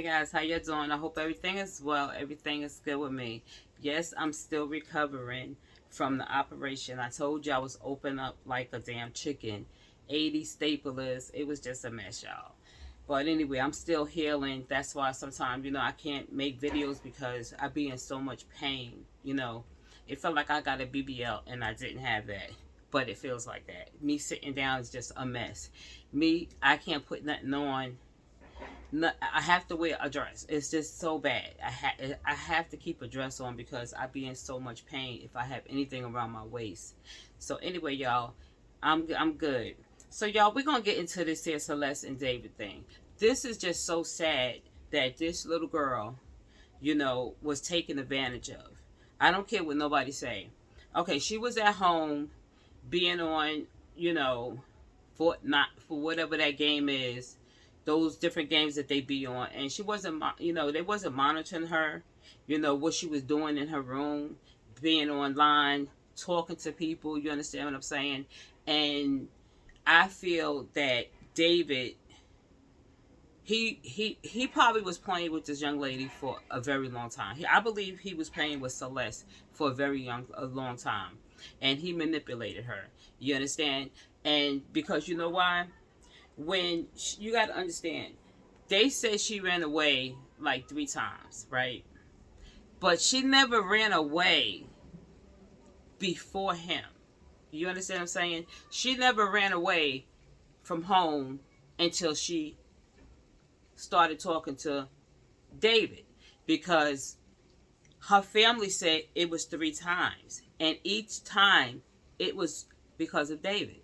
Hey guys, how you doing? I hope everything is well. Everything is good with me. Yes, I'm still recovering from the operation. I told you I was open up like a damn chicken. 80 staplers. It was just a mess, y'all. But anyway, I'm still healing. That's why sometimes, I can't make videos because I be in so much pain. It felt like I got a BBL and I didn't have that. But it feels like that. Me sitting down is just a mess. I can't put nothing on. No, I have to wear a dress. It's just so bad. I have to keep a dress on because I be in so much pain if I have anything around my waist. So anyway, y'all, I'm good. So y'all, we're gonna get into this here Celeste and David thing. This is just so sad that this little girl, was taken advantage of. I don't care what nobody say. Okay, she was at home being on, for not for whatever that game is, those different games that they be on, and she wasn't, they wasn't monitoring her, what she was doing in her room, being online, talking to people. You understand what I'm saying? And I feel that David, he probably was playing with this young lady for a very long time. I believe he was playing with Celeste for a long time, and he manipulated her. You understand? And because you know why? When you got to understand, they said she ran away like 3 times, right? But she never ran away before him. You understand what I'm saying? She never ran away from home until she started talking to David, because her family said it was 3 times, and each time it was because of David.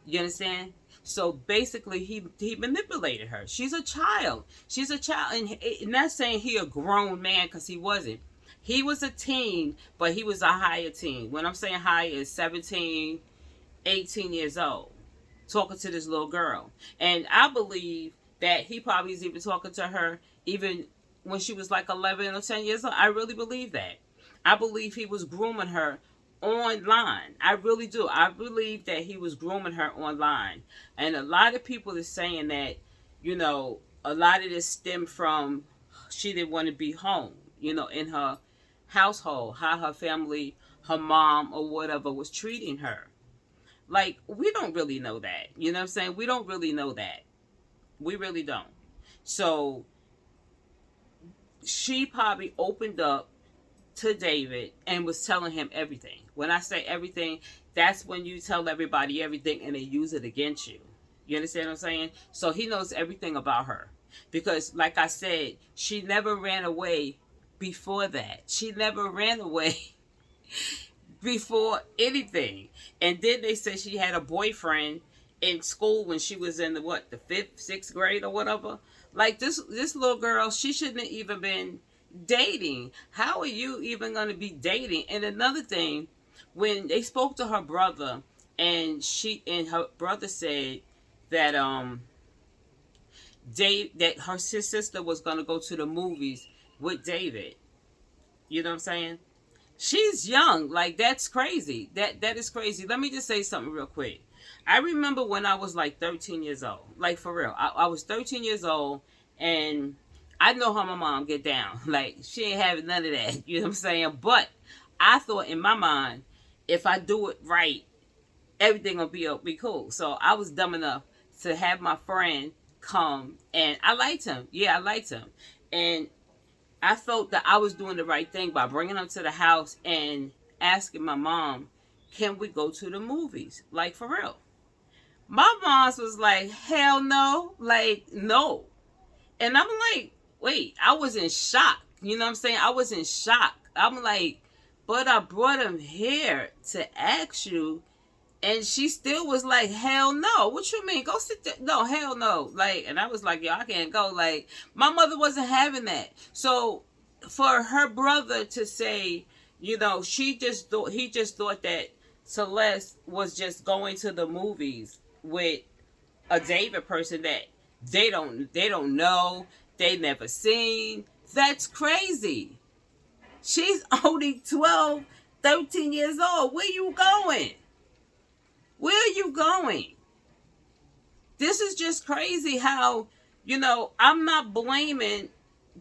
You understand? So basically, he manipulated her. She's a child. She's a child. And not saying he a grown man, because he wasn't. He was a teen, but he was a higher teen. When I'm saying higher, is 17, 18 years old. Talking to this little girl. And I believe that he probably is even talking to her even when she was like 11 or 10 years old. I really believe that. I believe he was grooming her online. I really do. I believe that he was grooming her online. And a lot of people are saying that, a lot of this stemmed from she didn't want to be home, in her household, how her family, her mom or whatever was treating her. Like, we don't really know that. You know what I'm saying? We don't really know that. We really don't. So she probably opened up to David and was telling him everything. When I say everything, that's when you tell everybody everything and they use it against you. You understand what I'm saying? So he knows everything about her. Because, like I said, she never ran away before that. She never ran away before anything. And then they said she had a boyfriend in school when she was in the 5th, 6th grade or whatever. Like, this little girl, she shouldn't have even been dating. How are you even going to be dating? And another thing, when they spoke to her brother, and her brother said that that her sister was going to go to the movies with David. You know what I'm saying? She's young. Like, that's crazy. That is crazy. Let me just say something real quick. I remember when I was like 13 years old. Like, for real. I was 13 years old, and I know how my mom get down. Like, she ain't having none of that. You know what I'm saying? But I thought in my mind, if I do it right, everything will be cool. So I was dumb enough to have my friend come, and I liked him. Yeah, I liked him. And I felt that I was doing the right thing by bringing him to the house and asking my mom, can we go to the movies? Like, for real. My mom was like, hell no. Like, no. And I'm like, wait, I was in shock. You know what I'm saying? I was in shock. I'm like, but I brought him here to ask you. And she still was like, hell no. What you mean? Go sit there. No, hell no. Like, and I was like, yo, I can't go. Like, my mother wasn't having that. So for her brother to say, he just thought that Celeste was just going to the movies with a David person that they don't know, they never seen. That's crazy. She's only 12, 13 years old. Where you going? Where are you going? This is just crazy how You know, I'm not blaming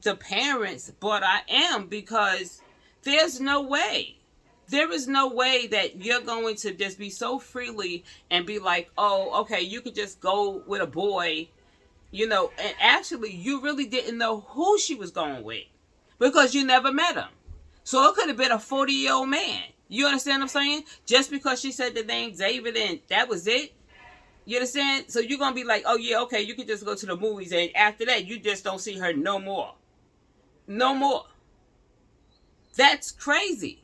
the parents, but I am, because there's no way. There is no way that you're going to just be so freely and be like, oh, okay, you could just go with a boy, you know, and actually you really didn't know who she was going with because you never met him. So it could have been a 40-year-old man. You understand what I'm saying? Just because she said the name David and that was it. You understand? So you're going to be like, oh yeah, okay, you can just go to the movies, and after that you just don't see her no more. No more. That's crazy.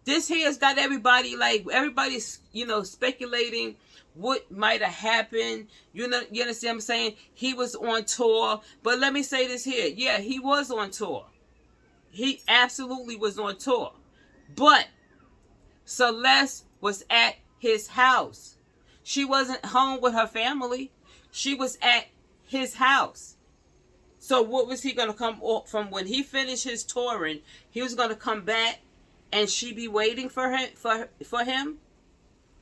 This here has got everybody, like, everybody's, you know, speculating what might have happened. You know, you understand what I'm saying? He was on tour. But let me say this here. Yeah, he was on tour. He absolutely was on tour. But Celeste was at his house. She wasn't home with her family. She was at his house. So what was he going to come off from when he finished his touring? He was going to come back and she be waiting for him, for him?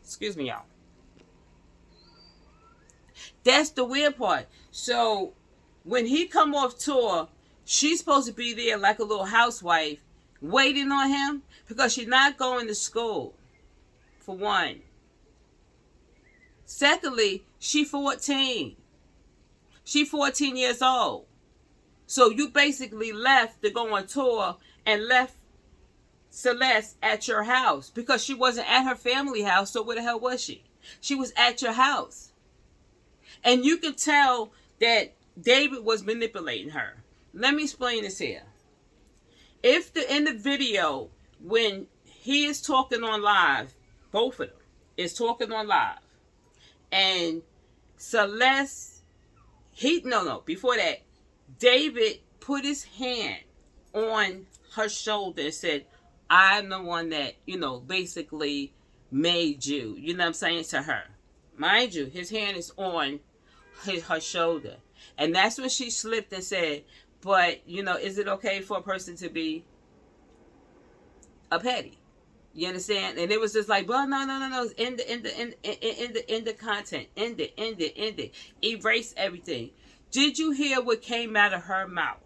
Excuse me, y'all. That's the weird part. So when he come off tour, she's supposed to be there like a little housewife waiting on him because she's not going to school, for one. Secondly, she 14. She 14 years old. So you basically left to go on tour and left Celeste at your house because she wasn't at her family house. So where the hell was she? She was at your house. And you could tell that David was manipulating her. Let me explain this here. If in the video, when he is talking on live, both of them is talking on live, and Celeste, before that, David put his hand on her shoulder and said, I'm the one that, you know, basically made you. You know what I'm saying, to her. Mind you, his hand is on her shoulder. And that's when she slipped and said, but, you know, is it okay for a person to be a petty? You understand? And it was just like, well, no. End the content. End it. Erase everything. Did you hear what came out of her mouth?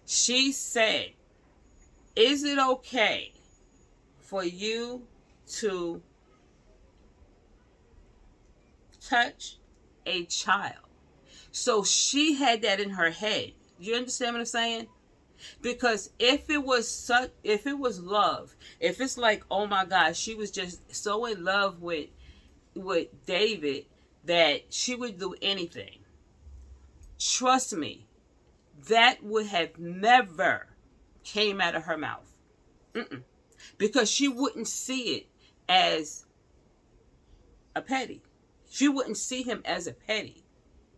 She said, is it okay for you to touch a child? So she had that in her head. You understand what I'm saying? Because if it was love, if it's like, oh my gosh, she was just so in love with David that she would do anything. Trust me, that would have never came out of her mouth. Because she wouldn't see it as a petty. She wouldn't see him as a petty.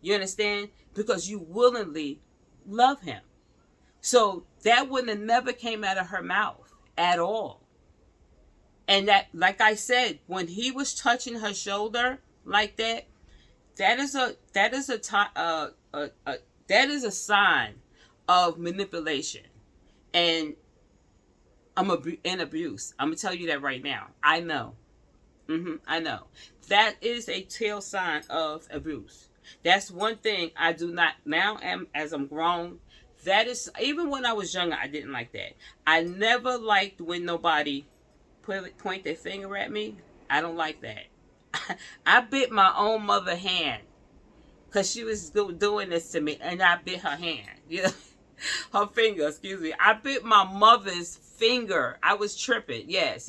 You understand? Because you willingly love him. So that wouldn't have never came out of her mouth at all. And that, like I said, when he was touching her shoulder like that, that is a sign of manipulation and abuse. I'm gonna tell you that right now. I know. I know. That is a tail sign of abuse. That's one thing I do not now as I'm grown. That is, even when I was younger, I didn't like that. I never liked when nobody point their finger at me. I don't like that. I bit my own mother hand because she was doing this to me, and I bit her hand. Yeah, her finger. Excuse me. I bit my mother's finger. I was tripping. Yes.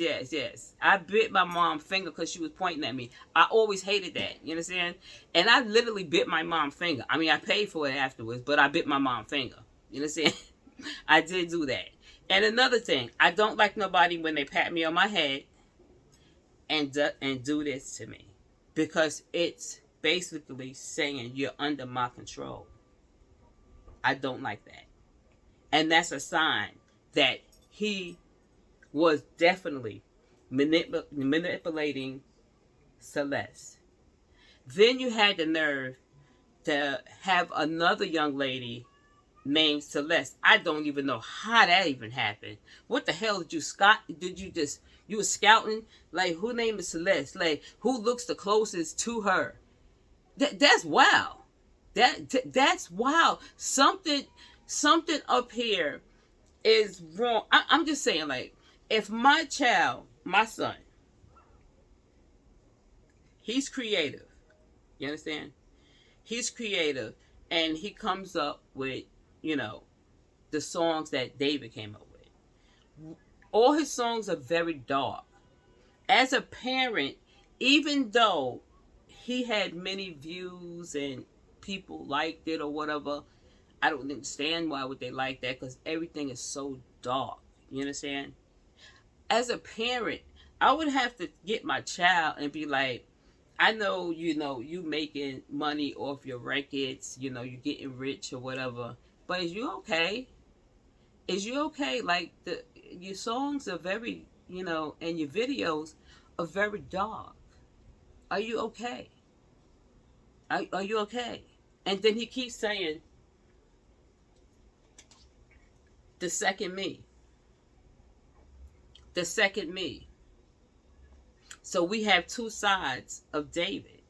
I bit my mom's finger because she was pointing at me. I always hated that. You understand? And I literally bit my mom's finger. I mean, I paid for it afterwards, but I bit my mom's finger. You understand? I did do that. And another thing, I don't like nobody when they pat me on my head and do this to me, because it's basically saying you're under my control. I don't like that. And that's a sign that he was definitely manipulating Celeste. Then you had the nerve to have another young lady named Celeste. I don't even know how that even happened. What the hell did you were scouting? Like, who named is Celeste? Like, who looks the closest to her? That's wow. That's wild. Something up here is wrong. I'm just saying, like, if my child, my son, he's creative. You understand? He's creative, and he comes up with, you know, the songs that David came up with. All his songs are very dark. As a parent, even though he had many views and people liked it or whatever, I don't understand why would they like that, because everything is so dark. You understand? As a parent, I would have to get my child and be like, I know, you making money off your records, you're getting rich or whatever, but is you okay? Is you okay? Like, your songs are very, and your videos are very dark. Are you okay? Are you okay? And then he keeps saying, the second me. The second me. So we have two sides of David.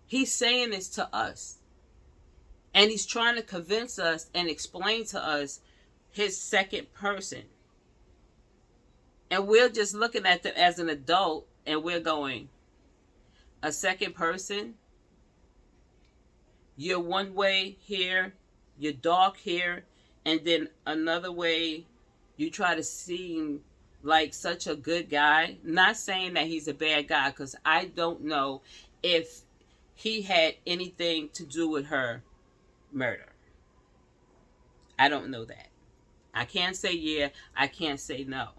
He's saying this to us. And he's trying to convince us and explain to us his second person. And we're just looking at them as an adult, and we're going, a second person? You're one way here, you're dark here, and then another way you try to seem like such a good guy. Not saying that he's a bad guy, because I don't know if he had anything to do with her murder. I don't know that. I can't say yeah, I can't say no.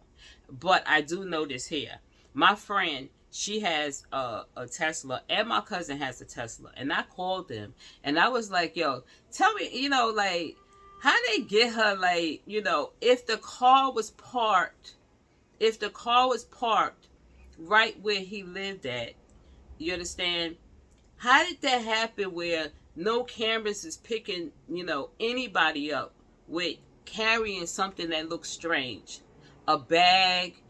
But I do know this here. My friend, she has a Tesla, and my cousin has a Tesla. And I called them, and I was like, yo, tell me, like, how they get her, like, if the car was parked right where he lived at, you understand? How did that happen where no cameras is picking, anybody up with carrying something that looks strange? A bag,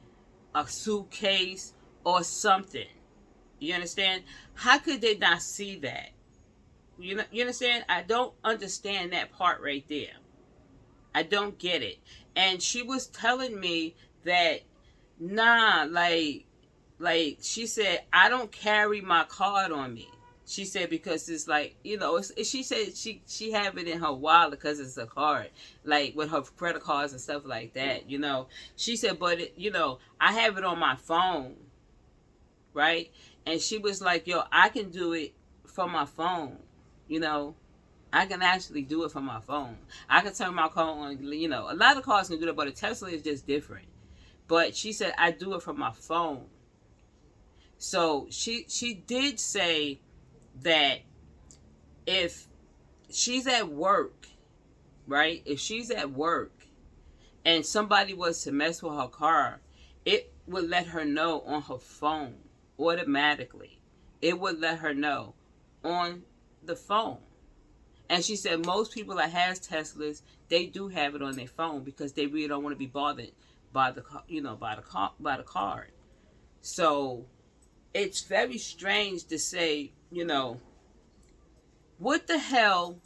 a suitcase, or something. You understand? How could they not see that? You understand? I don't understand that part right there. I don't get it. And she was telling me that, nah, like she said, I don't carry my card on me. She said, because it's like, she said she have it in her wallet because it's a card, like with her credit cards and stuff like that, She said, but, I have it on my phone, right? And she was like, yo, I can do it from my phone, I can actually do it from my phone. I can turn my car on, A lot of cars can do that, but a Tesla is just different. But she said, I do it from my phone. So she did say that if she's at work, right? If she's at work and somebody was to mess with her car, it would let her know on her phone automatically. It would let her know on the phone. And she said most people that has Teslas, they do have it on their phone because they really don't want to be bothered by the by the card. So it's very strange to say, what the hell?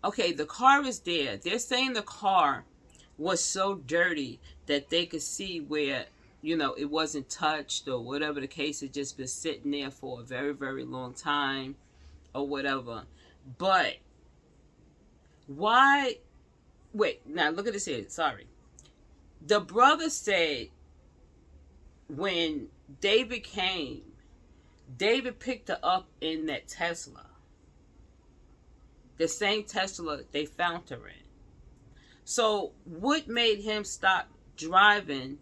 Okay, the car is there. They're saying the car was so dirty that they could see where, it wasn't touched or whatever the case. It just been sitting there for a very, very long time or whatever. But why? Wait, now look at this here. Sorry. The brother said when David came, David picked her up in that Tesla. The same Tesla they found her in. So what made him stop driving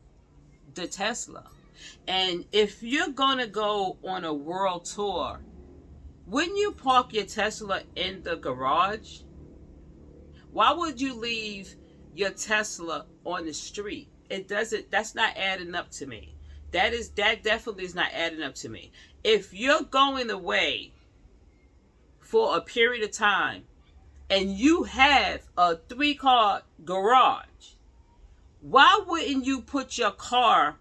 the Tesla? And if you're going to go on a world tour, wouldn't you park your Tesla in the garage? Why would you leave your Tesla on the street? That's not adding up to me. That definitely is not adding up to me. If you're going away for a period of time and you have a 3-car garage, why wouldn't you put your car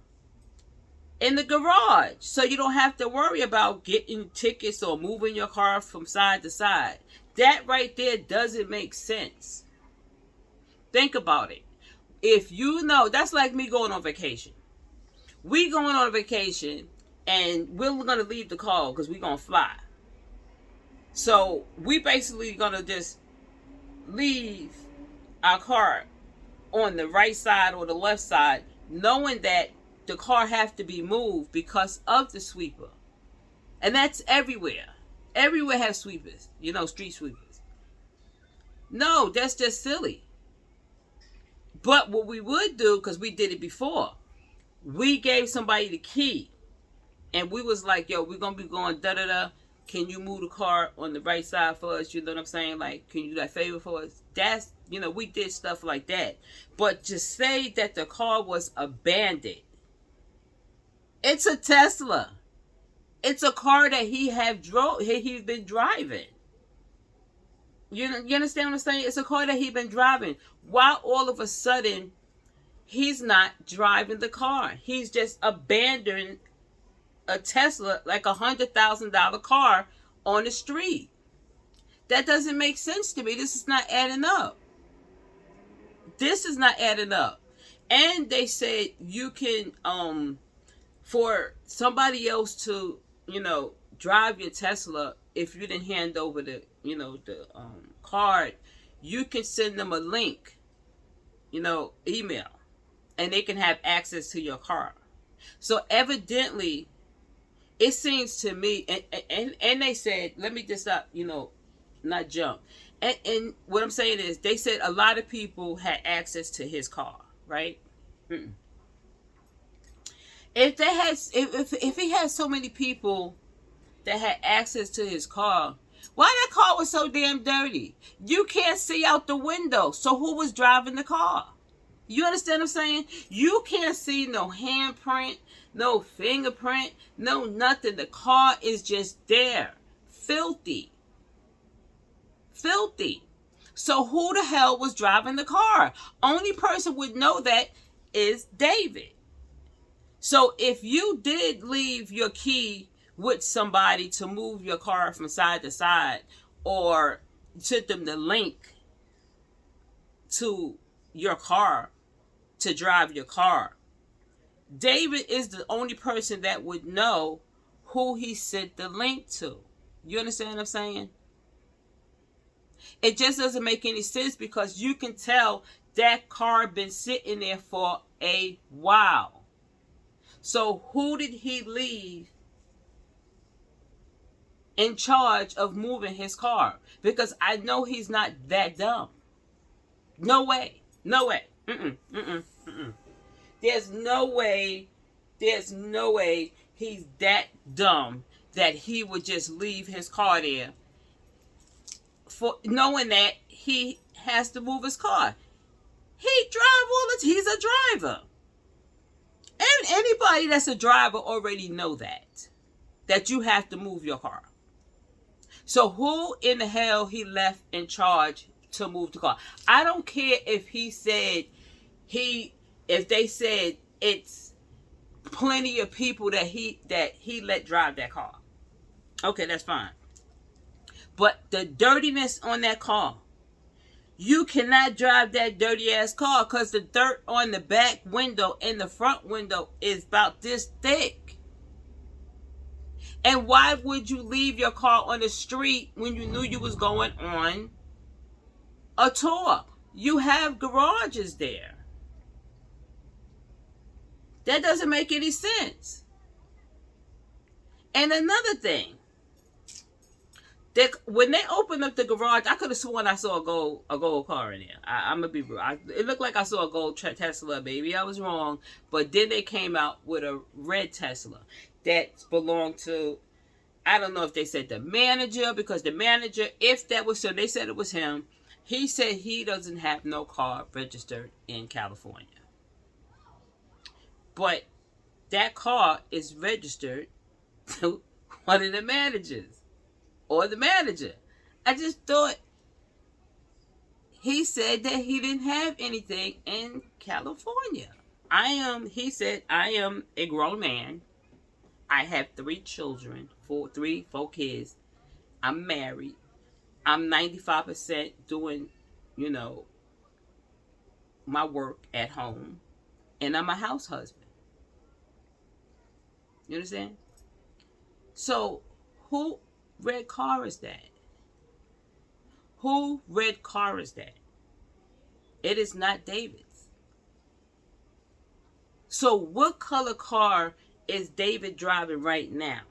in the garage so you don't have to worry about getting tickets or moving your car from side to side? That right there doesn't make sense. Think about it. If you know, that's like me going on vacation. We going on vacation and we're going to leave the car because we're going to fly. So we basically going to just leave our car on the right side or the left side, knowing that the car have to be moved because of the sweeper. And that's everywhere. Everywhere has sweepers, street sweepers. No, that's just silly. But what we would do, because we did it before, we gave somebody the key. And we was like, yo, we're going to be going da-da-da. Can you move the car on the right side for us? You know what I'm saying? Like, can you do that favor for us? That's, we did stuff like that. But to say that the car was abandoned, it's a Tesla. It's a car that he's been driving. You understand what I'm saying? It's a car that he's been driving. Why all of a sudden he's not driving the car? He's just abandoned a Tesla, like $100,000 car on the street. That doesn't make sense to me. This is not adding up. This is not adding up. And they said you can, for somebody else to, drive your Tesla, if you didn't hand over the card, you can send them a link, email, and they can have access to your car. So evidently, it seems to me, and they said, let me just not jump. And what I'm saying is, they said a lot of people had access to his car, right? If he had so many people that had access to his car, why that car was so damn dirty? You can't see out the window. So who was driving the car? You understand what I'm saying? You can't see no handprint, no fingerprint, no nothing. The car is just there. Filthy. Filthy. So who the hell was driving the car? Only person would know that is David. So if you did leave your key with somebody to move your car from side to side, or sent them the link to your car to drive your car, David is the only person that would know who he sent the link to. You understand what I'm saying? It just doesn't make any sense, because you can tell that car been sitting there for a while. So who did he leave in charge of moving his car? Because I know he's not that dumb. No way. No way. There's no way he's that dumb that he would just leave his car there for knowing that he has to move his car. He drive all the time. He's a driver. And anybody that's a driver already know that you have to move your car. So who in the hell he left in charge to move the car? I don't care if he said if they said it's plenty of people that he let drive that car. Okay, that's fine. But the dirtiness on that car, you cannot drive that dirty ass car, because the dirt on the back window and the front window is about this thick. And why would you leave your car on the street when you knew you was going on a tour? You have garages there. That doesn't make any sense. And another thing, when they opened up the garage, I could have sworn I saw a gold car in there. I'm gonna be real. It looked like I saw a gold Tesla, baby. I was wrong. But then they came out with a red Tesla that belonged to, I don't know if they said the manager, because the manager, if that was so, they said it was him. He said he doesn't have no car registered in California. But that car is registered to one of the managers. Or the manager. I just thought he said that he didn't have anything in California. He said, I am a grown man. I have 3 children, 4 kids. I'm married. I'm 95% doing, you know, my work at home, and I'm a house husband. You understand? So, who red car is that? Who red car is that? It is not David's. So, what color car is David driving right now?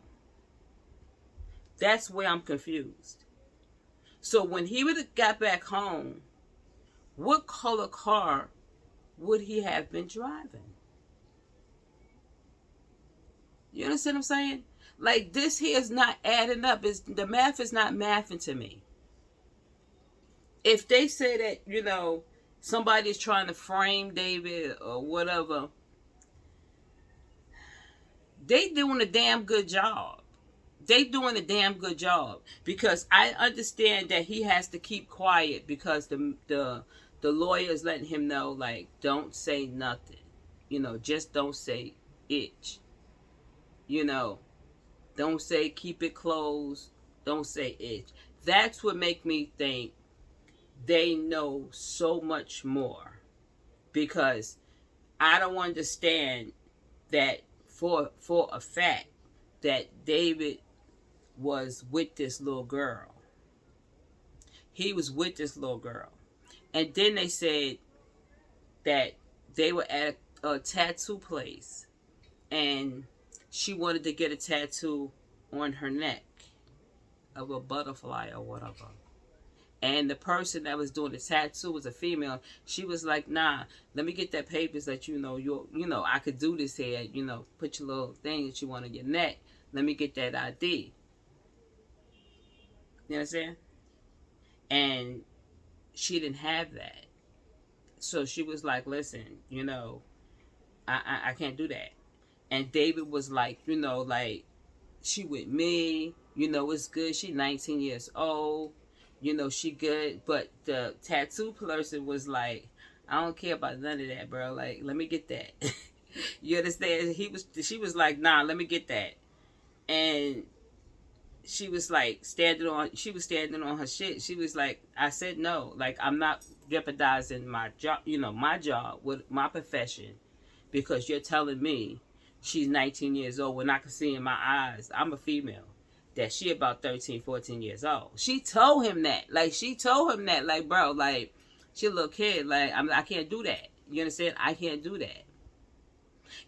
That's where I'm confused. So, when he would have got back home, what color car would he have been driving? You understand what I'm saying? Like, this here is not adding up. The math is not mathing to me. If they say that, you know, somebody's trying to frame David or whatever, they doing a damn good job. They doing a damn good job, because I understand that he has to keep quiet because the lawyer is letting him know, like, don't say nothing. You know, just don't say itch. You know, don't say keep it closed. Don't say itch. That's what make me think they know so much more, because I don't understand that for a fact that David was with this little girl. He was with this little girl. And then they said that they were at a tattoo place, and she wanted to get a tattoo on her neck of a butterfly or whatever. And the person that was doing the tattoo was a female. She was like, nah, let me get that papers that you know, I could do this here, you know, put your little thing that you want on your neck. Let me get that ID. You understand? And she didn't have that. So she was like, listen, you know, I can't do that. And David was like, you know, like, she with me, you know, it's good. She 19 years old. You know, she good. But the tattoo person was like, I don't care about none of that, bro. Like, let me get that. You understand? She was like, nah, let me get that. And she was like standing on her shit. She was like, I said no. Like, I'm not jeopardizing my job, you know, my job with my profession, because you're telling me she's 19 years old when I can see in my eyes, I'm a female, that she about 13, 14 years old. She told him that. Like, bro, like, she a little kid. Like, I can't do that. You understand? I can't do that.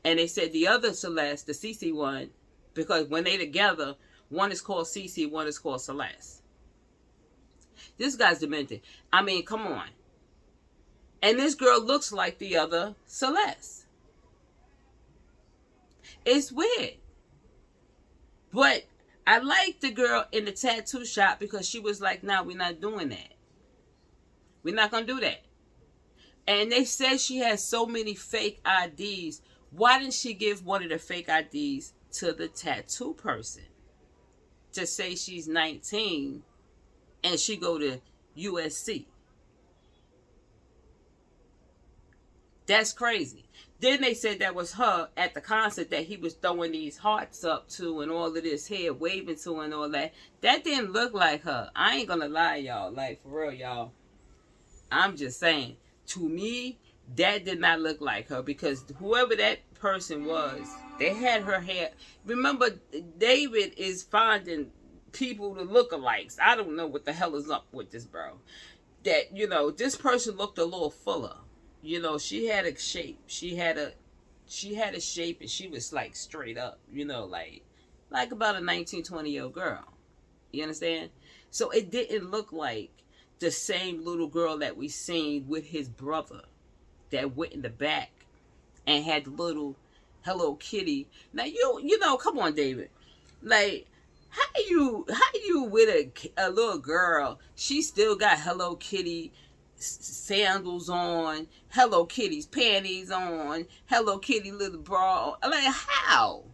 And they said the other Celeste, the CC one, because when they together, one is called CC, one is called Celeste. This guy's demented. I mean, come on. And this girl looks like the other Celeste. It's weird. But I like the girl in the tattoo shop, because she was like, nah, we're not doing that. We're not going to do that. And they said she has so many fake IDs. Why didn't she give one of the fake IDs to the tattoo person to say she's 19 and she go to USC? That's crazy. Then they said that was her at the concert that he was throwing these hearts up to and all of this hair waving to and all that. That didn't look like her. I ain't gonna lie, y'all. Like, for real, y'all. I'm just saying. To me, that did not look like her, because whoever that person was, they had her hair. Remember, David is finding people to look alikes. I don't know what the hell is up with this, bro. That, you know, this person looked a little fuller. You know, she had a shape. She had a shape, and she was like straight up, you know, like about a 19, 20-year-old girl. You understand? So it didn't look like the same little girl that we seen with his brother that went in the back and had the little Hello Kitty. Now, you know, come on, David. Like, how you with a little girl, she still got Hello Kitty sandals on, Hello Kitty's panties on, Hello Kitty little bra on. Like, how?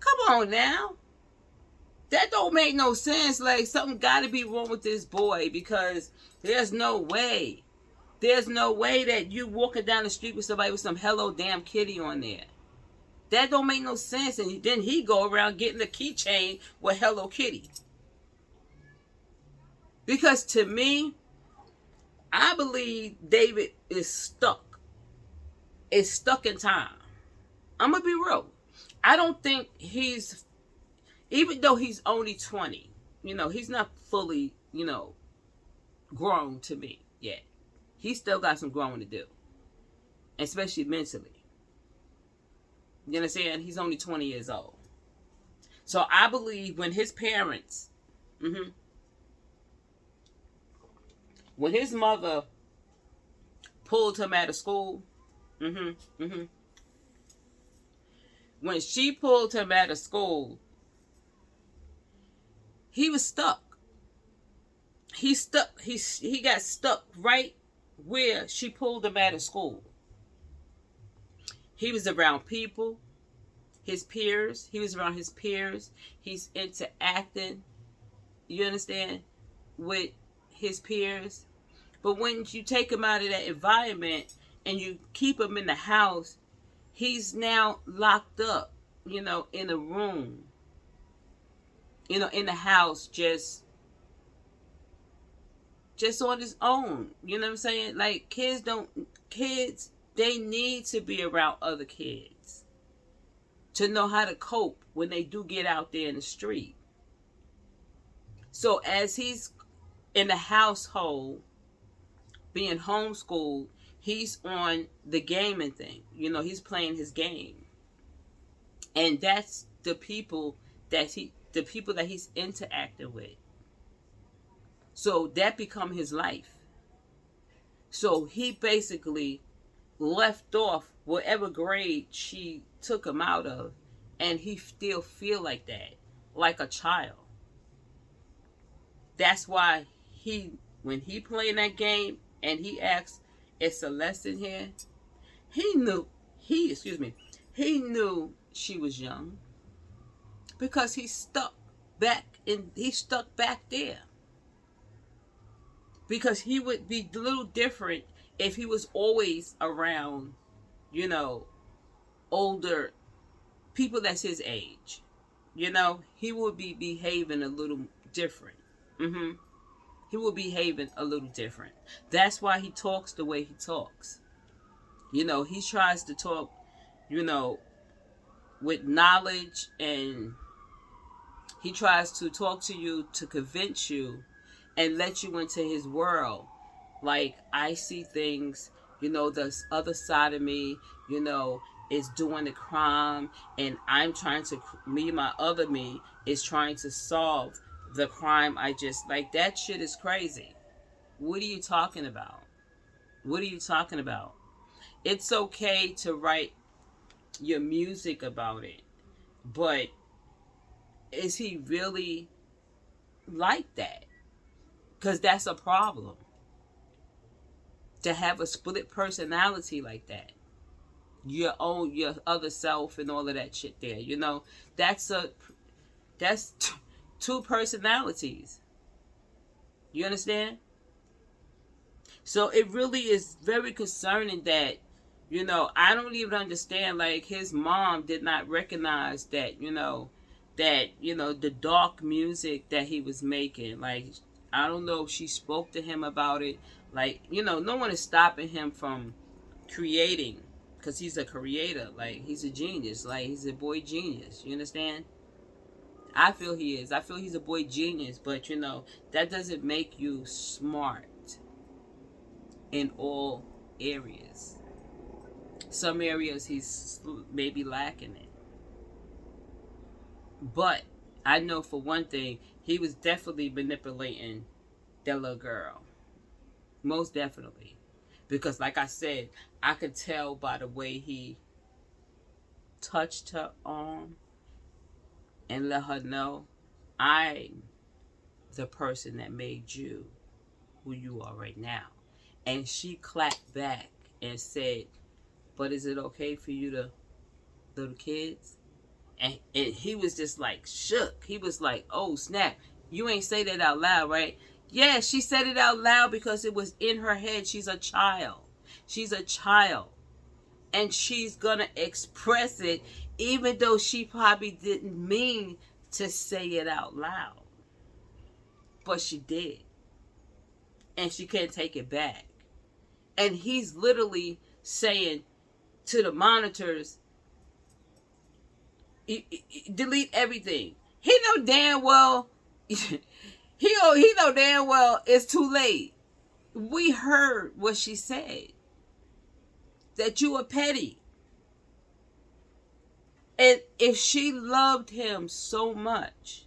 Come on now. That don't make no sense. Like, something got to be wrong with this boy, because there's no way that you walking down the street with somebody with some Hello damn Kitty on there. That don't make no sense. And then he go around getting a keychain with Hello Kitty. Because to me, I believe David is stuck. Is stuck in time. I'm going to be real. I don't think he's, even though he's only 20, he's not fully, grown to me yet. He still got some growing to do. Especially mentally. You understand? He's only 20 years old. So I believe when his parents, when his mother pulled him out of school, when she pulled him out of school, he was stuck. He got stuck right where she pulled him out of school. He was around people, his peers. He was around his peers. He's interacting, you understand, with his peers. But when you take him out of that environment and you keep him in the house, he's now locked up, in a room, in the house, just on his own. You know what I'm saying? Like, kids, they need to be around other kids to know how to cope when they do get out there in the street. So as he's in the household, being homeschooled, he's on the gaming thing. He's playing his game. And that's the people that he's interacting with. So that become his life. So he basically left off whatever grade she took him out of, and he still feel like that, like a child. That's why when he playing that game and he asked, "Is Celeste in here?" He knew she was young, because he's stuck back there. Because he would be a little different if he was always around, older people that's his age. He would be behaving a little different. He will be behaving a little different. That's why he talks the way he talks. He tries to talk, with knowledge, and he tries to talk to you to convince you and let you into his world. Like, I see things, the other side of me, is doing the crime, and I'm trying to, my other me is trying to solve the crime. Like, that shit is crazy. What are you talking about? What are you talking about? It's okay to write your music about it, but is he really like that? Because that's a problem. To have a split personality like that. Your other self and all of that shit there. That's two personalities. You understand? So it really is very concerning that, I don't even understand, like, his mom did not recognize that, the dark music that he was making. Like, I don't know if she spoke to him about it. Like, no one is stopping him from creating, because he's a creator. Like, he's a genius. Like, he's a boy genius. You understand? I feel he is. I feel he's a boy genius. But, that doesn't make you smart in all areas. Some areas he's maybe lacking in. But I know for one thing, he was definitely manipulating that little girl. Most definitely. Because like I said, I could tell by the way he touched her arm and let her know, I'm the person that made you who you are right now. And she clapped back and said, but is it okay for you to little kids? And he was just like shook. He was like, oh snap, you ain't say that out loud, right? Yeah, she said it out loud because it was in her head. She's a child. She's a child. And she's going to express it even though she probably didn't mean to say it out loud, but she did, and she can't take it back. And he's literally saying to the monitors, delete everything. He know damn well he know damn well it's too late. We heard what she said, that you are petty. And if she loved him so much,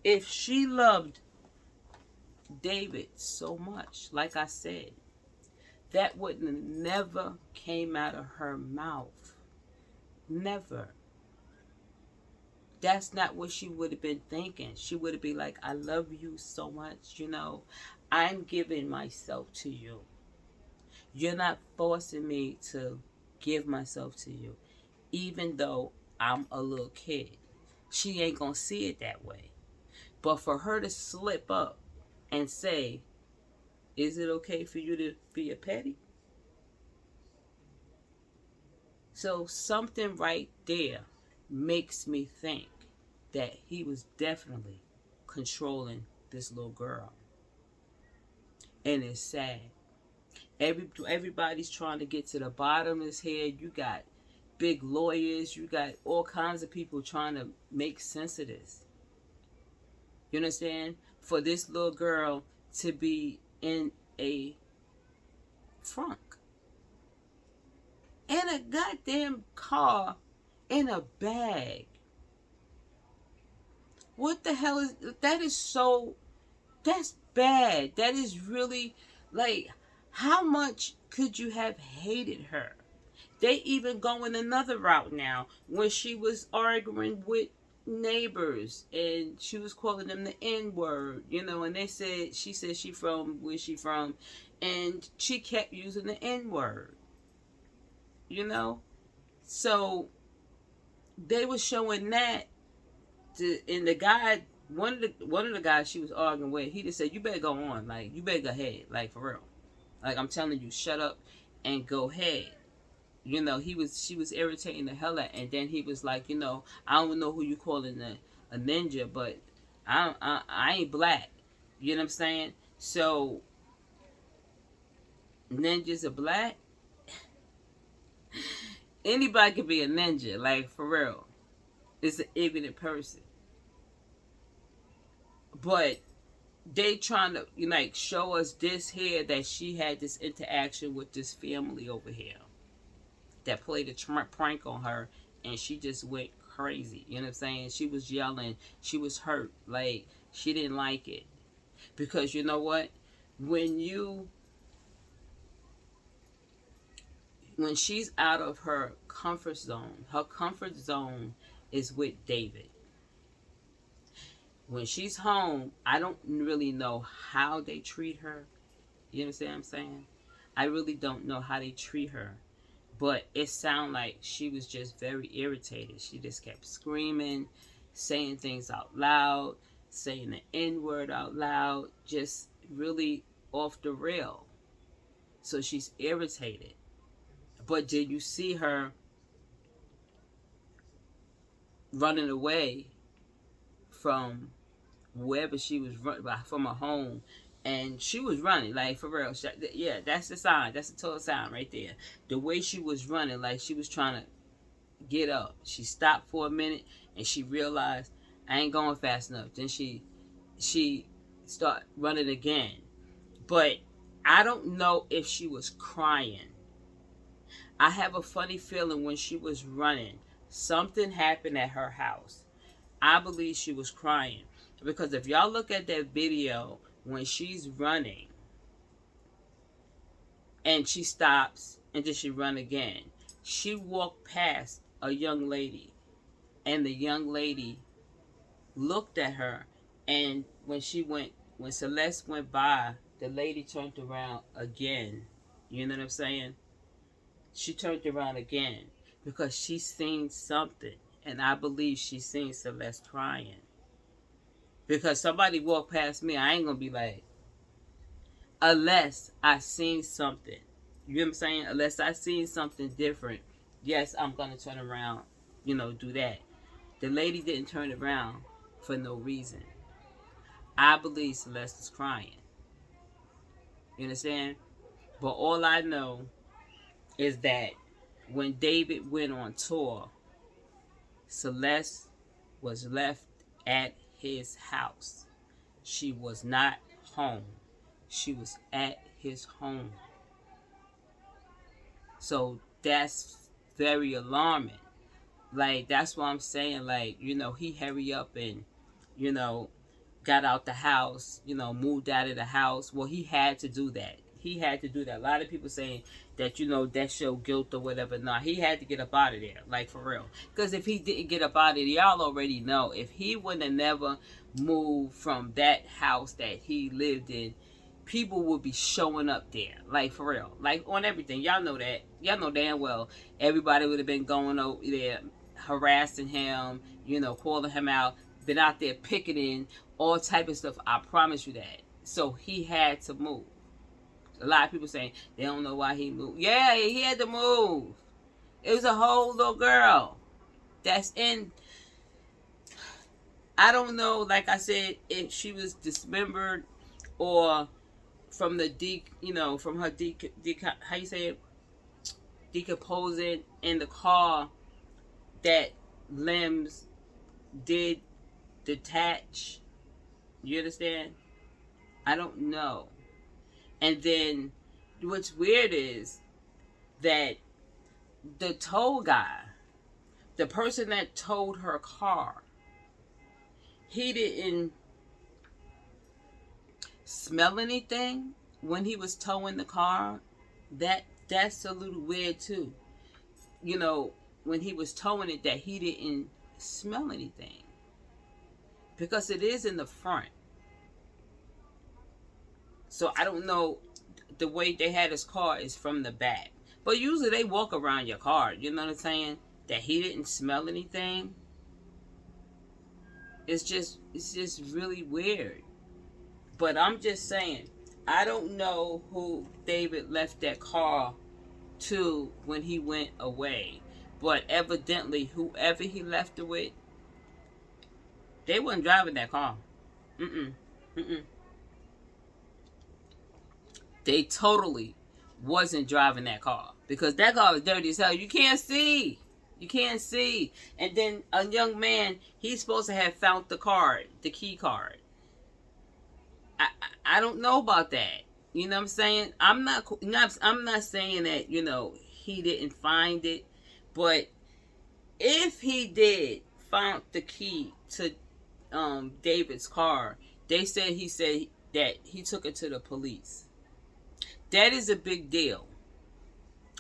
if she loved David so much, like I said, that would have never came out of her mouth. Never. That's not what she would have been thinking. She would have been like, I love you so much, you know. I'm giving myself to you. You're not forcing me to give myself to you, even though I'm a little kid. She ain't gonna see it that way. But for her to slip up and say, is it okay for you to be a petty? So something right there makes me think that he was definitely controlling this little girl. And it's sad. Everybody's trying to get to the bottom of his head. You got big lawyers. You got all kinds of people trying to make sense of this. You understand? For this little girl to be in a trunk, in a goddamn car, in a bag. What the hell is that? Is so, that's bad. That is really, like, how much could you have hated her? They even go in another route now, when she was arguing with neighbors and she was calling them the N-word, you know, and she said she from where she from, and she kept using the N-word, you know. So they were showing that and the guy, one of the guys she was arguing with, he just said, you better go on, like, you better go ahead, like, for real, like, I'm telling you, shut up and go ahead. You know, she was irritating the hell out, and then he was like, you know, I don't know who you calling a ninja, but I ain't black. You know what I'm saying? So ninjas are black. Anybody could be a ninja, like, for real. It's an ignorant person. But they trying to, you know, like, show us this here, that she had this interaction with this family over here that played a prank on her, and she just went crazy. You know what I'm saying? She was yelling. She was hurt. Like, she didn't like it. Because you know what? When she's out of her comfort zone is with David. When she's home, I don't really know how they treat her. You understand what I'm saying? I really don't know how they treat her. But it sounded like she was just very irritated. She just kept screaming, saying things out loud, saying the N-word out loud, just really off the rail. So she's irritated. But did you see her running away from wherever she was from her home? And she was running, like, for real. Yeah, that's the sign. That's the total sign right there. The way she was running, like she was trying to get up. She stopped for a minute, and she realized, I ain't going fast enough. Then she started running again. But I don't know if she was crying. I have a funny feeling when she was running, something happened at her house. I believe she was crying. Because if y'all look at that video, when she's running and she stops and then she run again, she walked past a young lady, and the young lady looked at her, and when Celeste went by, the lady turned around again. You know what I'm saying? She turned around again because she seen something, and I believe she seen Celeste crying. Because somebody walked past me, I ain't gonna be like, unless I seen something. You know what I'm saying? Unless I seen something different, yes, I'm gonna turn around do that. The lady didn't turn around for no reason. I believe Celeste is crying. You understand? But all I know is that when David went on tour, Celeste was left at his house. She was not home. She was at his home. So that's very alarming. Like, that's what I'm saying. Like, he hurry up and, got out the house, moved out of the house. Well, he had to do that. He had to do that. A lot of people saying that, that show guilt or whatever. Nah, he had to get up out of there. Like, for real. Because if he didn't get up out of there, y'all already know. If he would have never moved from that house that he lived in, people would be showing up there. Like, for real. Like, on everything. Y'all know that. Y'all know damn well everybody would have been going over there harassing him, calling him out, been out there picketing, all type of stuff. I promise you that. So he had to move. A lot of people saying they don't know why he moved. Yeah, he had to move. It was a whole little girl that's in. I don't know, like I said, if she was dismembered or from the from her how you say it, decomposing in the car, that limbs did detach. You understand? I don't know. And then what's weird is that the tow guy, the person that towed her car, he didn't smell anything when he was towing the car. That's a little weird too. When he was towing it, that he didn't smell anything. Because it is in the front. So I don't know, the way they had his car is from the back. But usually they walk around your car. You know what I'm saying? That he didn't smell anything. It's just really weird. But I'm just saying, I don't know who David left that car to when he went away. But evidently, whoever he left it with, they wasn't driving that car. They totally wasn't driving that car. Because that car was dirty as hell. You can't see. You can't see. And then a young man, he's supposed to have found the card, the key card. I don't know about that. You know what I'm saying? I'm not saying that, he didn't find it. But if he did find the key to David's car, he said that he took it to the police. That is a big deal.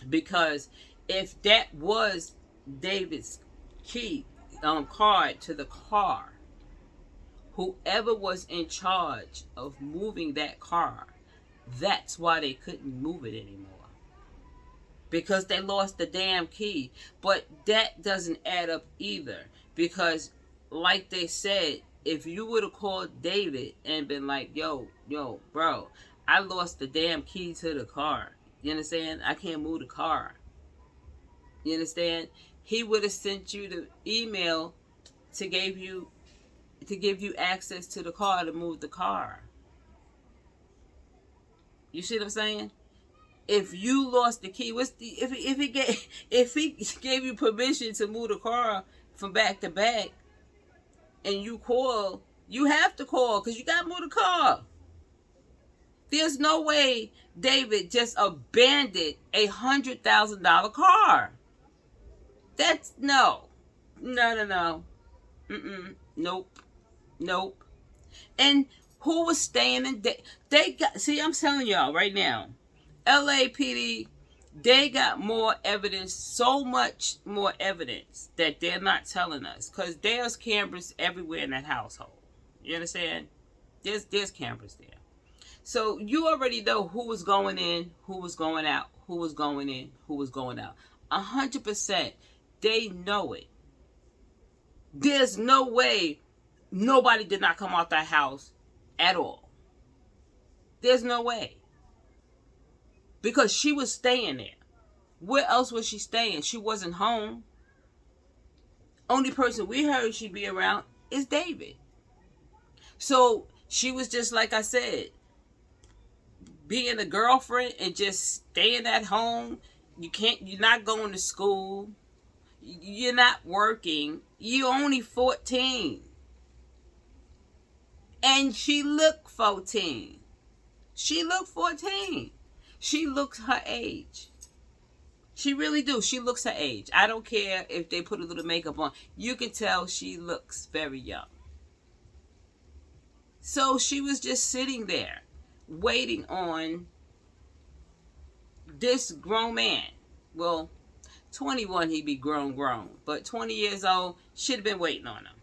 Because if that was David's key card to the car, whoever was in charge of moving that car, that's why they couldn't move it anymore. Because they lost the damn key. But that doesn't add up either. Because, like they said, if you would have called David and been like, yo, bro, I lost the damn key to the car. You understand? I can't move the car. You understand? He would have sent you the email to give you access to the car to move the car. You see what I'm saying? If you lost the key, if he gave you permission to move the car from back to back, and you call, you have to call because you got to move the car. There's no way David just abandoned $100,000 car. That's no. Nope. And who was staying in? They got. See, I'm telling y'all right now, LAPD, they got more evidence, so much more evidence that they're not telling us, because there's cameras everywhere in that household. You understand? There's cameras there. So you already know who was going in, who was going out, who was going in, who was going out. 100%. They know it. There's no way nobody did not come out that house at all. There's no way. Because she was staying there. Where else was she staying? She wasn't home. Only person we heard she'd be around is David. So she was just, like I said, being a girlfriend and just staying at home. You're not going to school. You're not working. You're only 14. And she looked 14. She looked 14. She looks her age. She really do. She looks her age. I don't care if they put a little makeup on. You can tell she looks very young. So she was just sitting there waiting on this grown man. Well, 21 he'd be grown. But 20 years old, should have been waiting on him.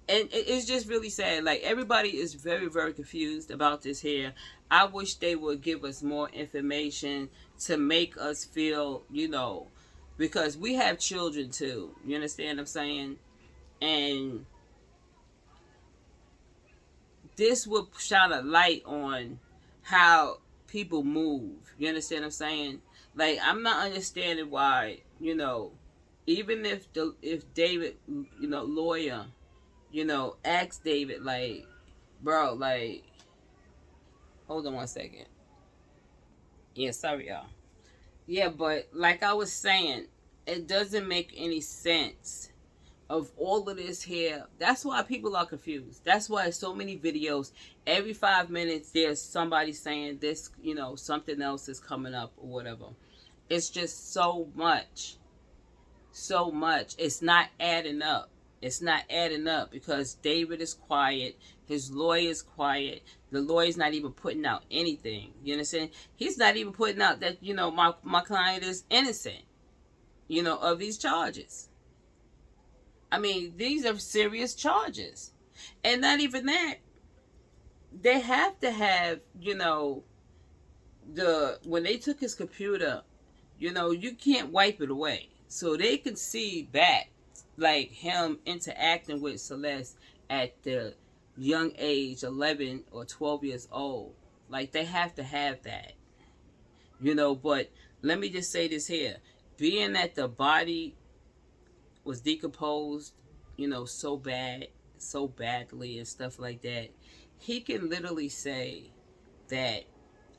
And it's just really sad. Like, everybody is very, very confused about this here. I wish they would give us more information to make us feel, because we have children too. You understand what I'm saying? And this will shine a light on how people move. You understand what I'm saying? Like, I'm not understanding why, even if David, lawyer, asked David, like, bro, like, hold on one second. Yeah, sorry, y'all. Yeah, but like I was saying, it doesn't make any sense of all of this here. That's why people are confused. That's why so many videos, every 5 minutes, there's somebody saying this, something else is coming up or whatever. It's just so much. So much. It's not adding up. It's not adding up because David is quiet. His lawyer is quiet. The lawyer's not even putting out anything. You understand? He's not even putting out that, my client is innocent, of these charges. I mean, these are serious charges. And not even that. They have to have, when they took his computer, you can't wipe it away. So they can see back, like, him interacting with Celeste at the young age, 11 or 12 years old. Like, they have to have that. But let me just say this here. Being that the body was decomposed, so badly and stuff like that, he can literally say that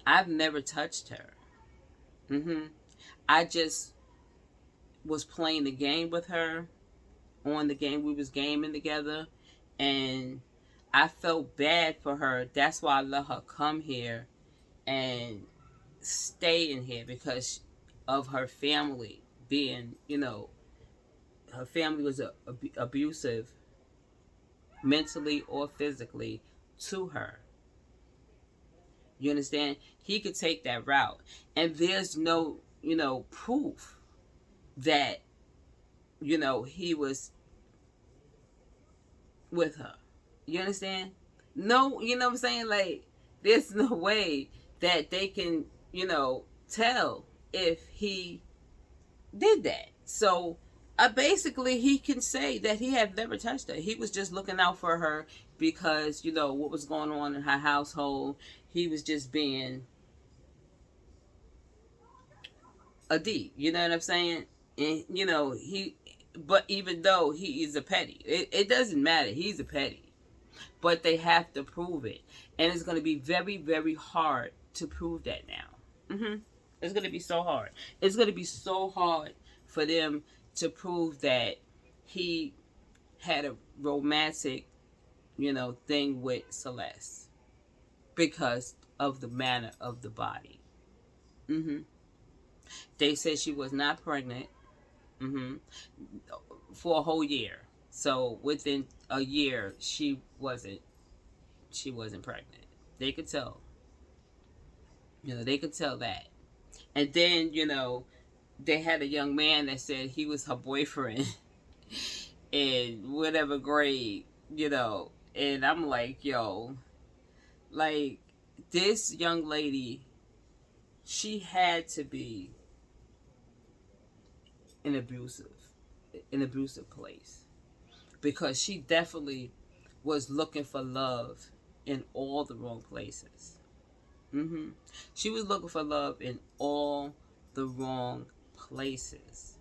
I've never touched her. I just was playing the game with her on the game. We was gaming together, and I felt bad for her. That's why I let her come here and stay in here, because of her family being, her family was abusive mentally or physically to her. You understand? He could take that route. And there's no, proof that, he was with her. You understand? No, you know what I'm saying? Like, there's no way that they can, tell if he did that. So, basically, he can say that he had never touched her. He was just looking out for her because, what was going on in her household. He was just being a D. You know what I'm saying? And, but even though he is a petty, it doesn't matter. He's a petty. But they have to prove it. And it's going to be very, very hard to prove that now. It's going to be so hard. It's going to be so hard for them to prove that he had a romantic, thing with Celeste because of the manner of the body. They said she was not pregnant for a whole year. So within a year, she wasn't pregnant. They could tell. They could tell that. And then, they had a young man that said he was her boyfriend in whatever grade, and I'm like, yo, like, this young lady, she had to be an abusive place, because she definitely was looking for love in all the wrong places. She was looking for love in all the wrong places.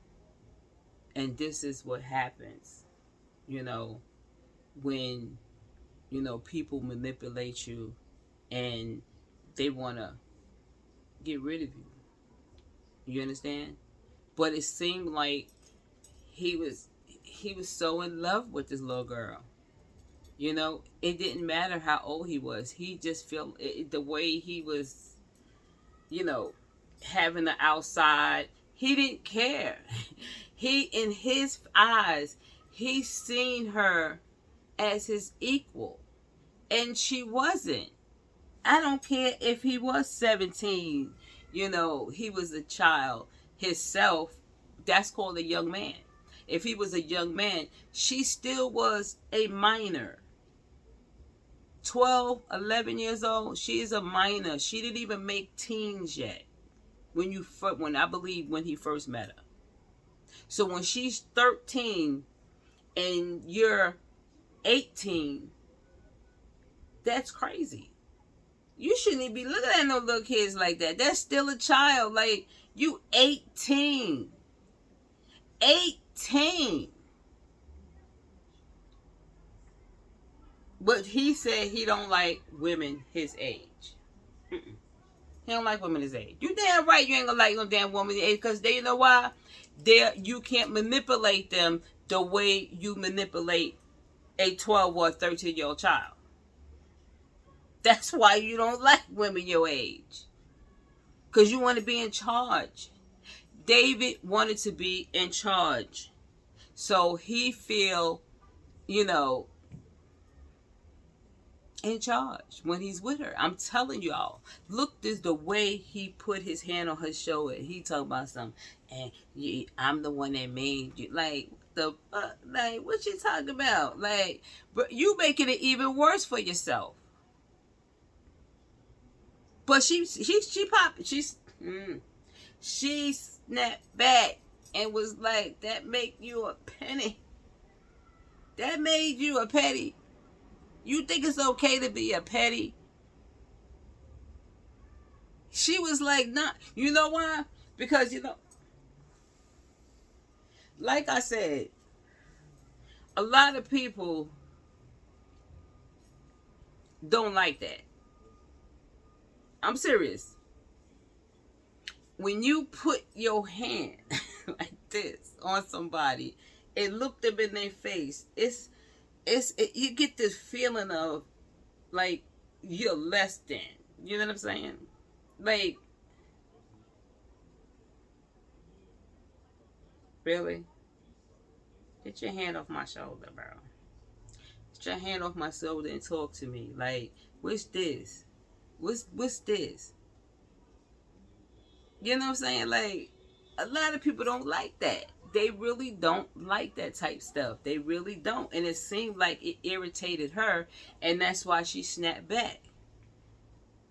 And this is what happens, you know, when, people manipulate you and they want to get rid of you. You understand? But it seemed like he was so in love with this little girl. It didn't matter how old he was. He just felt the way he was, having the outside. He didn't care. He, in his eyes, he seen her as his equal, and she wasn't. I don't care if he was 17. He was a child himself. That's called a young man. If he was a young man, she still was a minor. 12, 11 years old, she is a minor. She didn't even make teens yet when I believe when he first met her. So when she's 13 and you're 18, that's crazy. You shouldn't even be looking at no little kids like that. That's still a child. Like, you 18. 18. But he said he don't like women his age. Mm-mm. He don't like women his age. You damn right you ain't gonna like no damn woman his age, because you know why? You can't manipulate them the way you manipulate a 12 or 13-year-old child. That's why you don't like women your age. Because you want to be in charge. David wanted to be in charge. So he feel, in charge when he's with her. I'm telling y'all. Look, this the way he put his hand on her shoulder. He talking about something. And I'm the one that made you. Like, what you talking about? Like, but you making it even worse for yourself. But she popped. She snapped back and was like, "That make you a penny? That made you a petty? You think it's okay to be a petty?" She was like, "Nah." You know why? Because like I said, a lot of people don't like that. I'm serious. When you put your hand like this on somebody and look them in their face, you get this feeling of like you're less than. You know what I'm saying? Like, really? Get your hand off my shoulder, bro. Get your hand off my shoulder and talk to me. Like, what's this? What's this? You know what I'm saying? Like, a lot of people don't like that. They really don't like that type stuff. They really don't. And it seemed like it irritated her, and that's why she snapped back.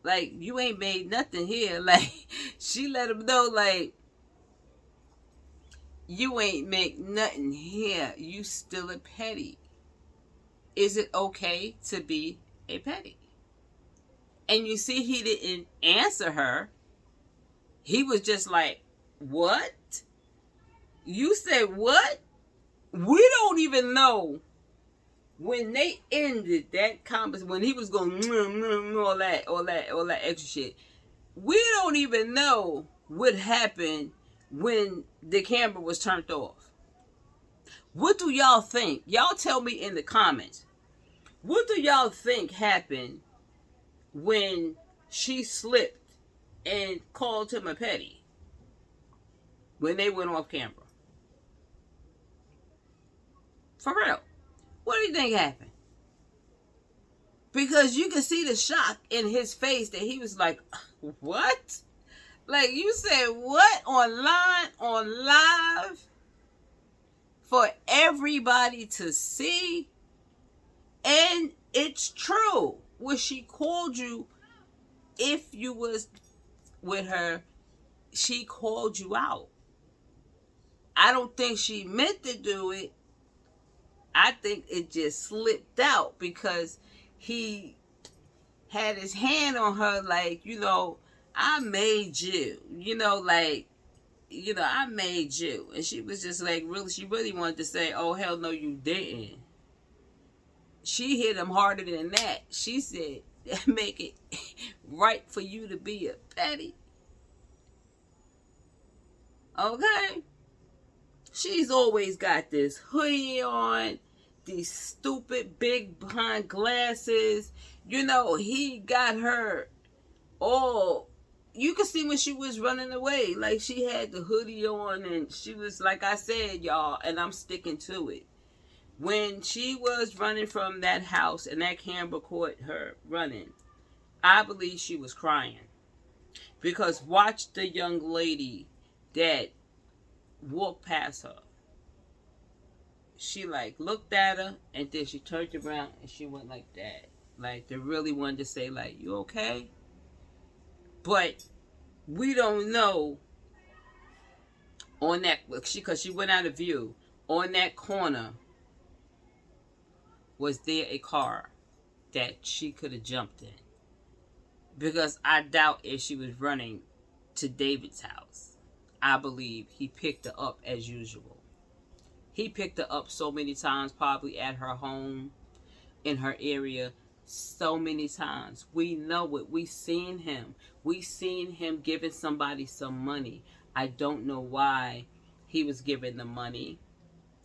Like, you ain't made nothing here. Like, she let him know, like, you ain't make nothing here. You still a petty. Is it okay to be a petty? And you see, he didn't answer her. He was just like, what? You said what? We don't even know when they ended that conversation, when he was going all that extra shit. We don't even know what happened when the camera was turned off. What do y'all think? Y'all tell me in the comments. What do y'all think happened when she slipped and called him a petty when they went off camera? For real. What do you think happened? Because you can see the shock in his face that he was like, what? Like, you said what? On live? For everybody to see? And it's true. When she called you, if you was with her, she called you out. I don't think she meant to do it. I think it just slipped out because he had his hand on her like, I made you. Like, I made you. And she was just like, really, she really wanted to say, oh, hell no, you didn't. She hit him harder than that. She said, that make it right for you to be a petty. Okay? She's always got this hoodie on, these stupid big behind glasses. He got her all. You could see when she was running away. Like, she had the hoodie on, and she was, like I said, y'all, and I'm sticking to it. When she was running from that house and that camera caught her running, I believe she was crying. Because watch the young lady that walked past her. She like looked at her and then she turned around and she went like that. Like they really wanted to say like, you okay? But we don't know on that, because she went out of view. On that corner, was there a car that she could have jumped in? Because I doubt if she was running to David's house. I believe he picked her up as usual. He picked her up so many times, probably at her home, in her area, so many times. We know it. We seen him. We seen him giving somebody some money. I don't know why he was giving the money.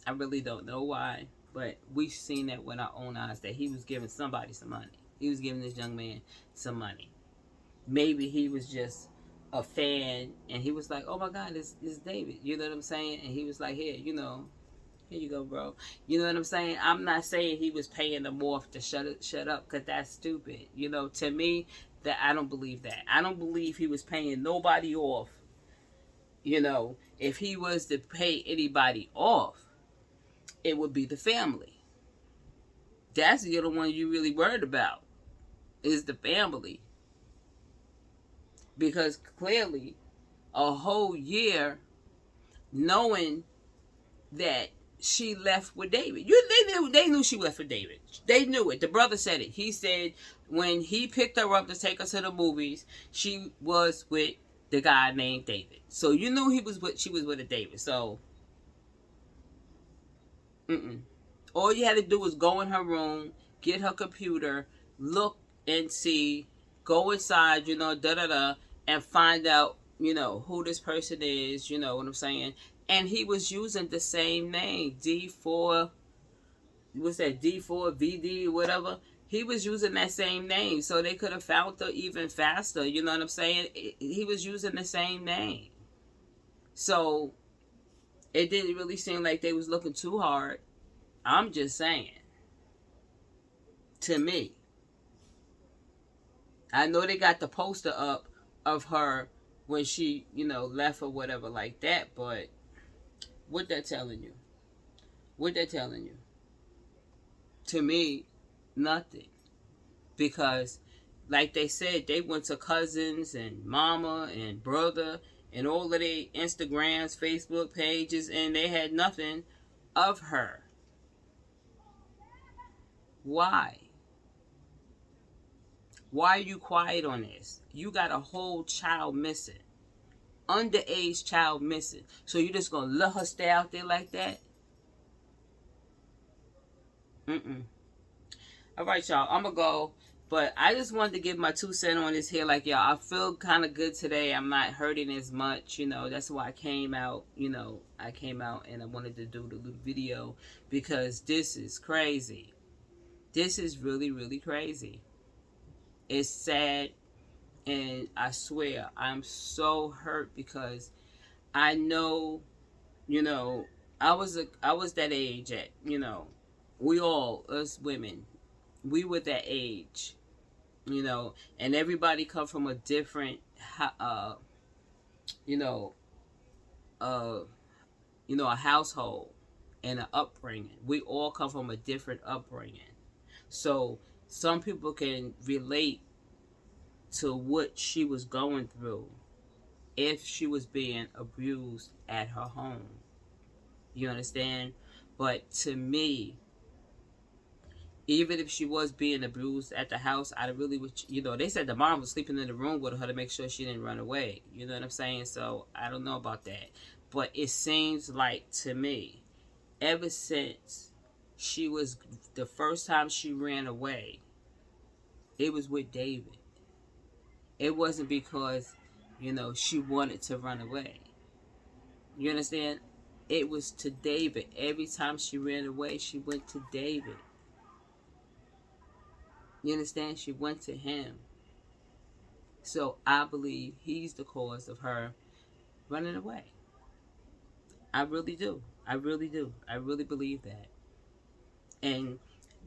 I really don't know why. But we seen that with our own eyes, that he was giving somebody some money. He was giving this young man some money. Maybe he was just a fan and he was like, oh my God, it's David. You know what I'm saying? And he was like, here you go, bro. You know what I'm saying? I'm not saying he was paying them off to shut up, because that's stupid. To me, that I don't believe that. I don't believe he was paying nobody off. If he was to pay anybody off, it would be the family. That's the other one you really worried about, is the family. Because clearly, a whole year knowing that she left with David. They knew she left with David. They knew it. The brother said it. He said when he picked her up to take her to the movies, she was with the guy named David. So you knew she was with a David. So all you had to do was go in her room, get her computer, look and see, go inside, and find out, who this person is, you know what I'm saying? And he was using the same name, D4vd, whatever. He was using that same name, so they could have found her even faster, you know what I'm saying? He was using the same name. So it didn't really seem like they was looking too hard. I'm just saying. To me. I know they got the poster up of her when she, left or whatever like that, but what they're telling you? To me, nothing. Because, like they said, they went to cousins and mama and brother and all of their Instagrams, Facebook pages, and they had nothing of her. Why? Why are you quiet on this? You got a whole child missing. Underage child missing. So you just gonna let her stay out there like that? Alright, y'all. I'm gonna go. But I just wanted to give my 2 cents on this here. Like, y'all, I feel kind of good today. I'm not hurting as much. That's why I came out. I came out and I wanted to do the little video. Because this is crazy. This is really, really crazy. It's sad, and I swear I'm so hurt because I know, I was that age at, we all, us women, we were that age, and everybody come from a different, a household and an upbringing. We all come from a different upbringing. So some people can relate to what she was going through if she was being abused at her home. You understand? But to me, Even if she was being abused at the house, I really would, you know, they said the mom was sleeping in the room with her to make sure she didn't run away. You know what I'm saying? So I don't know about that. But it seems like to me, ever since she was, the first time she ran away, it was with David. It wasn't because, you know, she wanted to run away. You understand? It was to David. Every time she ran away, she went to David. You understand? She went to him. So I believe he's the cause of her running away. I really do. I really do. I really believe that. And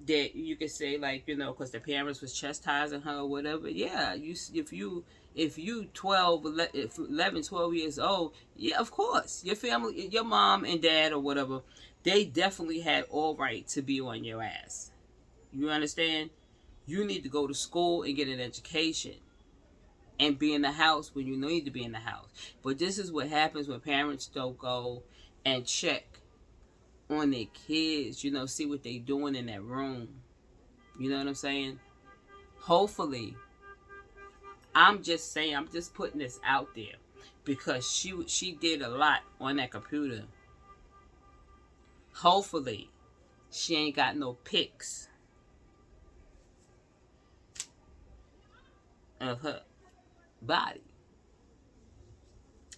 that you could say, like, you know, because the parents was chastising her or whatever. Yeah, if you 12, 11, 12 years old, yeah, of course, your family, your mom and dad or whatever, they definitely had all right to be on your ass. You understand? You need to go to school and get an education and be in the house when you need to be in the house. But this is what happens when parents don't go and check on their kids, you know, see what they doing in that room. You know what I'm saying? Hopefully, I'm just saying, I'm just putting this out there because she did a lot on that computer. Hopefully, she ain't got no pics of her body,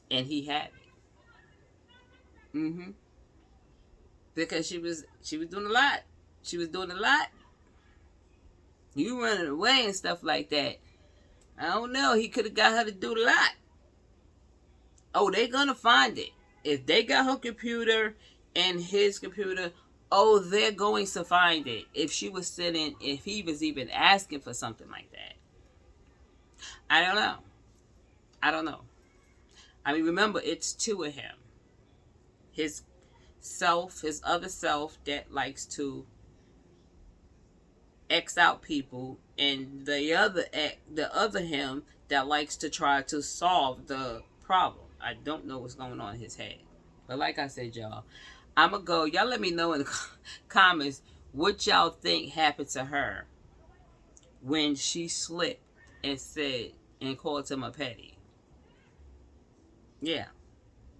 and he had it. Because she was doing a lot. She was doing a lot. You running away and stuff like that. I don't know. He could have got her to do a lot. Oh, they gonna find it. If they got her computer and his computer, oh, they're going to find it. If she was sitting, if he was even asking for something like that. I don't know. I don't know. I mean, remember, it's two of him. His other self that likes to X out people, and the other him that likes to try to solve the problem. I don't know what's going on in his head. But like I said, y'all, I'ma go. Y'all let me know in the comments what y'all think happened to her when she slipped and said and called him a petty. Yeah.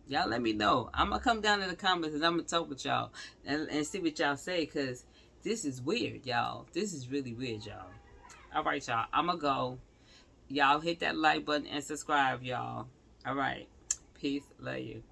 Y'all let me know. I'm going to come down in the comments and I'm going to talk with y'all and see what y'all say, because this is weird, y'all. This is really weird, y'all. All right, y'all. I'm going to go. Y'all hit that like button and subscribe, y'all. All right. Peace. Love you.